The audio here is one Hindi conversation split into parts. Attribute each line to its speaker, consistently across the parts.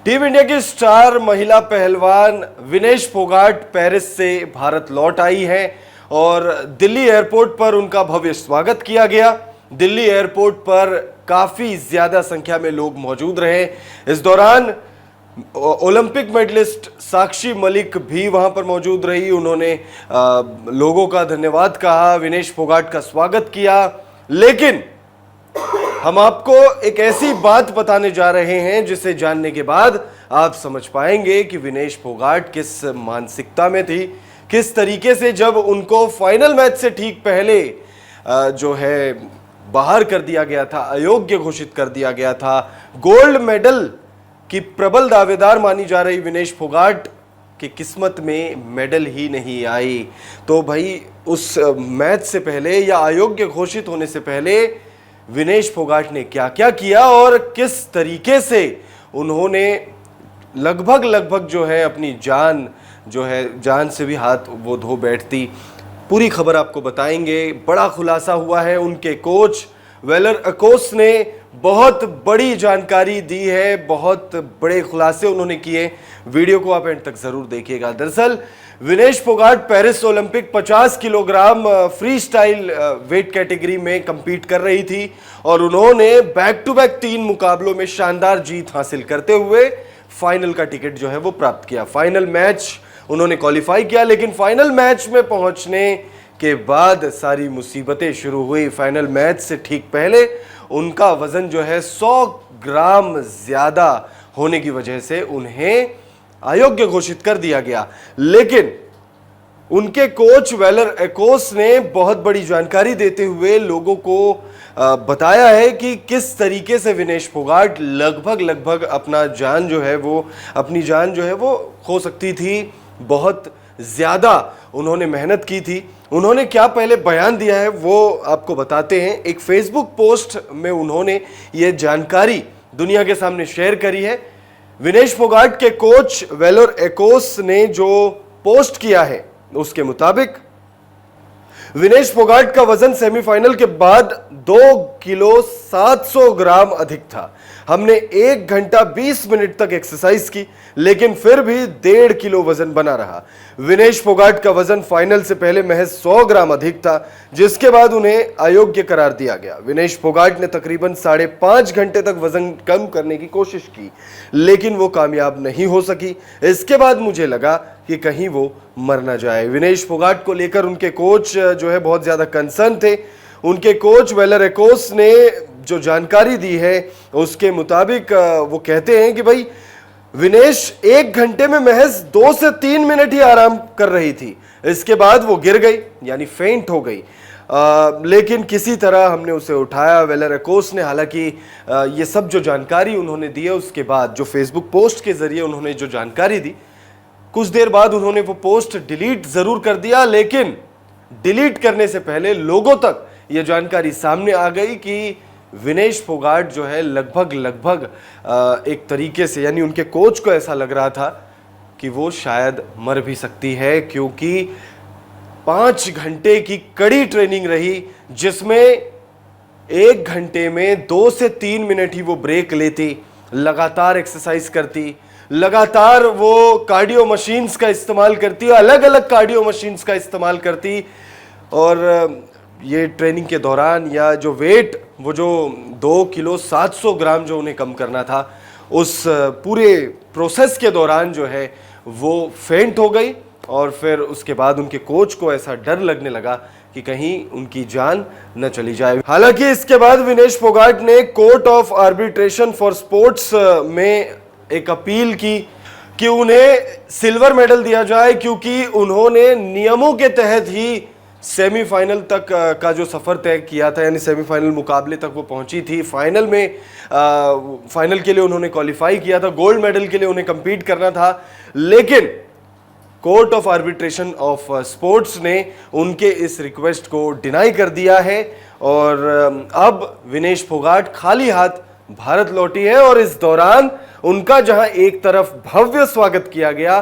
Speaker 1: टीम इंडिया की स्टार महिला पहलवान विनेश फोगाट पेरिस से भारत लौट आई है और दिल्ली एयरपोर्ट पर उनका भव्य स्वागत किया गया। दिल्ली एयरपोर्ट पर काफी ज्यादा संख्या में लोग मौजूद रहे। इस दौरान ओलंपिक मेडलिस्ट साक्षी मलिक भी वहां पर मौजूद रही। उन्होंने लोगों का धन्यवाद कहा, विनेश फोगाट का स्वागत किया। लेकिन हम आपको एक ऐसी बात बताने जा रहे हैं जिसे जानने के बाद आप समझ पाएंगे कि विनेश फोगाट किस मानसिकता में थी, किस तरीके से जब उनको फाइनल मैच से ठीक पहले जो है बाहर कर दिया गया था, अयोग्य घोषित कर दिया गया था। गोल्ड मेडल की प्रबल दावेदार मानी जा रही विनेश फोगाट की किस्मत में मेडल ही नहीं आई। तो भाई उस मैच से पहले या अयोग्य घोषित होने से पहले विनेश फोगाट ने क्या क्या किया और किस तरीके से उन्होंने लगभग जो है अपनी जान से भी हाथ वो धो बैठती, पूरी खबर आपको बताएंगे। बड़ा खुलासा हुआ है, उनके कोच वेलर अकोस ने बहुत बड़ी जानकारी दी है, बहुत बड़े खुलासे उन्होंने किए। वीडियो को आप एंड तक जरूर देखिएगा। दरअसल Vinesh Phogat Paris Olympic 50 kilogram free style weight category में कंपीट कर रही थी और उन्होंने बैक टू बैक 3 मुकाबलों में शानदार जीत हासिल करते हुए फाइनल का टिकट जो है वो प्राप्त किया। फाइनल मैच उन्होंने क्वालिफाई किया, लेकिन फाइनल मैच में पहुंचने के बाद सारी मुसीबतें शुरू हुई। फाइनल मैच से ठीक पहले उनका वजन जो है 100 ग्राम ज्यादा होने की वजह से उन्हें अयोग्य घोषित कर दिया गया। लेकिन उनके कोच वेलर एकोस ने बहुत बड़ी जानकारी देते हुए लोगों को बताया है कि किस तरीके से विनेश फोगाट लगभग अपनी जान जो है वो खो सकती थी। बहुत ज्यादा उन्होंने मेहनत की थी। उन्होंने क्या पहले बयान दिया है वो आपको बताते हैं। एक फेसबुक पोस्ट में उन्होंने ये जानकारी दुनिया के सामने शेयर करी है। विनेश फोगाट के कोच वेलर एकोस ने जो पोस्ट किया है उसके मुताबिक विनेश फोगाट का वजन सेमीफाइनल के बाद 2 किलो 700 ग्राम अधिक था। हमने 1 घंटा 20 मिनट तक एक्सरसाइज की, लेकिन फिर भी 1.5 किलो वजन बना रहा। विनेश फोगाट का वजन फाइनल से पहले महज 100 ग्राम अधिक था, जिसके बाद उन्हें अयोग्य करार दिया गया। विनेश फोगाट ने तकरीबन 5.5 घंटे तक वजन कम करने की कोशिश की, लेकिन वो कामयाब नहीं हो सकी। इसके बाद मुझे लगा कि कहीं वो मर ना जाए। विनेश फोगाट को लेकर उनके कोच जो है बहुत ज्यादा कंसर्न थे। उनके कोच वेलर एकोस ने जो जानकारी दी है उसके मुताबिक वो कहते हैं कि भाई विनेश 1 घंटे में महज 2 से 3 मिनट ही आराम कर रही थी। इसके बाद वो गिर गई, यानी फेंट हो गई। लेकिन किसी तरह हमने उसे उठाया। वेलर एकोस ने हालांकि ये सब जो जानकारी उन्होंने दी है उसके बाद जो फेसबुक पोस्ट के जरिए उन्होंने जो जानकारी दी, कुछ देर बाद उन्होंने वो पोस्ट डिलीट जरूर कर दिया। लेकिन डिलीट करने से पहले लोगों तक ये जानकारी सामने आ गई कि विनेश फोगाट जो है लगभग एक तरीके से, यानी उनके कोच को ऐसा लग रहा था कि वो शायद मर भी सकती है, क्योंकि 5 घंटे की कड़ी ट्रेनिंग रही, जिसमें 1 घंटे में 2 से 3 मिनट ही वो ब्रेक लेती, लगातार एक्सरसाइज करती, लगातार वो कार्डियो मशीन्स का इस्तेमाल करती, अलग अलग कार्डियो मशीन्स का इस्तेमाल करती। और ये ट्रेनिंग के दौरान या जो वेट, वो जो 2 किलो 700 ग्राम जो उन्हें कम करना था, उस पूरे प्रोसेस के दौरान जो है वो फेंट हो गई। और फिर उसके बाद उनके कोच को ऐसा डर लगने लगा कि कहीं उनकी जान न चली जाए। हालांकि इसके बाद विनेश फोगाट ने court of arbitration for sports में एक अपील की कि उन्हें सिल्वर मेडल दिया जाए, क्योंकि उन्होंने नियमों के तहत ही सेमीफाइनल तक का जो सफर तय किया था, यानी सेमीफाइनल मुकाबले तक वो पहुंची थी। फाइनल में फाइनल के लिए उन्होंने क्वालिफाई किया था, गोल्ड मेडल के लिए उन्हें कंपीट करना था। लेकिन court of arbitration of sports ने उनके इस रिक्वेस्ट को डिनाई कर दिया है और अब विनेश फोगाट खाली हाथ भारत लौटी है। और इस दौरान उनका जहां एक तरफ भव्य स्वागत किया गया,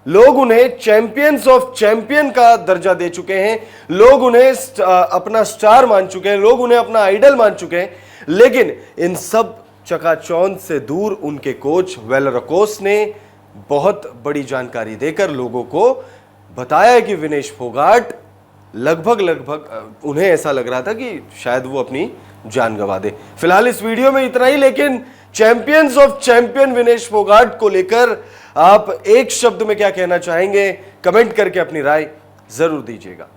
Speaker 1: लोग उन्हें चैंपियंस ऑफ चैंपियन का दर्जा दे चुके हैं, लोग उन्हें अपना स्टार मान चुके हैं, लोग उन्हें अपना आइडल मान चुके हैं। लेकिन इन सब चकाचौंध से दूर उनके कोच वेलरकोस ने बहुत बड़ी जानकारी देकर लोगों को बताया है कि विनेश फोगाट लगभग उन्हें ऐसा लग रहा था कि शायद वो अपनी जान गंवा दे। फिलहाल इस वीडियो में इतना ही, लेकिन champions of champion Vinesh Phogat को लेकर आप एक शब्द में क्या कहना चाहेंगे? कमेंट करके अपनी राय जरूर दीजिएगा।